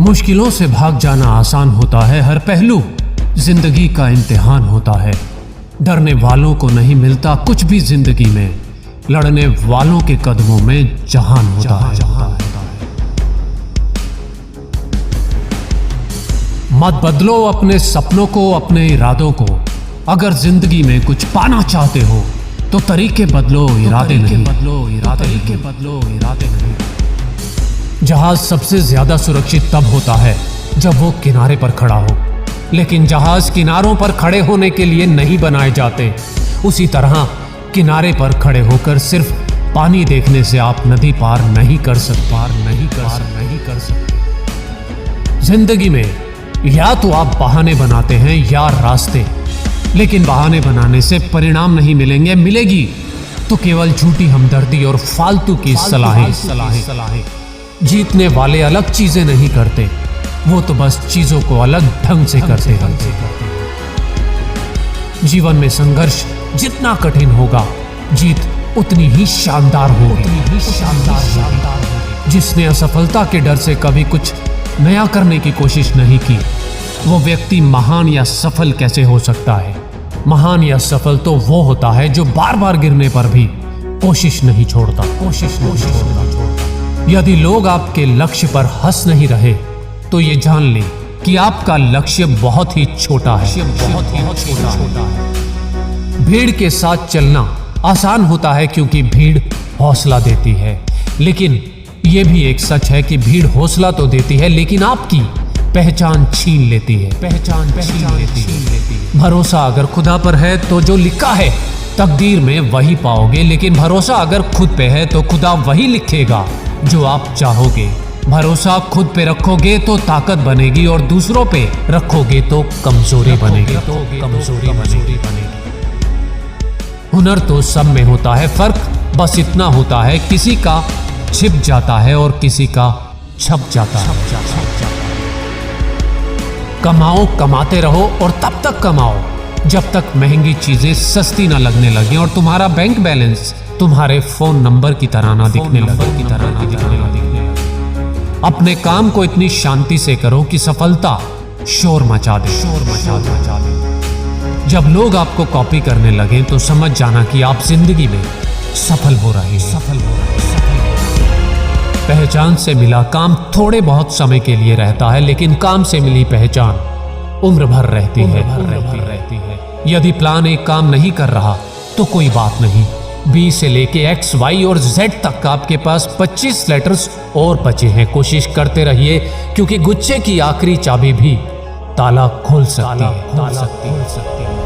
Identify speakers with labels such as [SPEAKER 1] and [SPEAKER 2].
[SPEAKER 1] मुश्किलों से भाग जाना आसान होता है, हर पहलू जिंदगी का इम्तिहान होता है। डरने वालों को नहीं मिलता कुछ भी जिंदगी में, लड़ने वालों के कदमों में जहान होता है। मत बदलो अपने सपनों को, अपने इरादों को। अगर जिंदगी में कुछ पाना चाहते हो तो तरीके बदलो, इरादे नहीं। जहाज सबसे ज्यादा सुरक्षित तब होता है जब वो किनारे पर खड़ा हो, लेकिन जहाज किनारों पर खड़े होने के लिए नहीं बनाए जाते। उसी तरह किनारे पर खड़े होकर सिर्फ पानी देखने से आप नदी पार नहीं कर सकते। जिंदगी में या तो आप बहाने बनाते हैं या रास्ते, लेकिन बहाने बनाने से परिणाम नहीं मिलेंगे। मिलेगी तो केवल झूठी हमदर्दी और फालतू की सलाहें। जीतने वाले अलग चीजें नहीं करते, वो तो बस चीजों को अलग ढंग से करते हैं। जीवन में संघर्ष जितना कठिन होगा, जीत उतनी ही शानदार होगी। जिसने असफलता के डर से कभी कुछ नया करने की कोशिश नहीं की, वो व्यक्ति महान या सफल कैसे हो सकता है? महान या सफल तो वो होता है जो बार बार गिरने पर भी कोशिश नहीं छोड़ता। यदि लोग आपके लक्ष्य पर हंस नहीं रहे तो ये जान लें कि आपका लक्ष्य बहुत ही छोटा है। भीड़ के साथ चलना आसान होता है क्योंकि भीड़ हौसला देती है, लेकिन यह भी एक सच है कि भीड़ हौसला तो देती है लेकिन आपकी पहचान छीन लेती है। भरोसा अगर खुदा पर है तो जो लिखा है तकदीर में वही पाओगे, लेकिन भरोसा अगर खुद पे है तो खुदा वही लिखेगा जो आप चाहोगे। भरोसा खुद पे रखोगे तो ताकत बनेगी और दूसरों पे रखोगे तो कमजोरी बनेगी। हुनर तो सब में होता है, फर्क बस इतना होता है किसी का छिप जाता है और किसी का छप जाता है। कमाओ, कमाते रहो और तब तक कमाओ जब तक महंगी चीजें सस्ती ना लगने लगे और तुम्हारा बैंक बैलेंस तुम्हारे फोन नंबर की तरह ना दिखने लगे। अपने काम को इतनी शांति से करो कि सफलता शोर मचा दे। जब लोग आपको कॉपी करने लगे तो समझ जाना कि आप जिंदगी में सफल हो रहे हैं। पहचान से मिला काम थोड़े बहुत समय के लिए रहता है, लेकिन काम से मिली पहचान उम्र भर रहती है। यदि प्लान एक काम नहीं कर रहा तो कोई बात नहीं, बी से लेके एक्स, वाई और जेड तक आपके पास 25 लेटर्स और बचे हैं। कोशिश करते रहिए क्योंकि गुच्छे की आखिरी चाबी भी ताला खोल सकती है।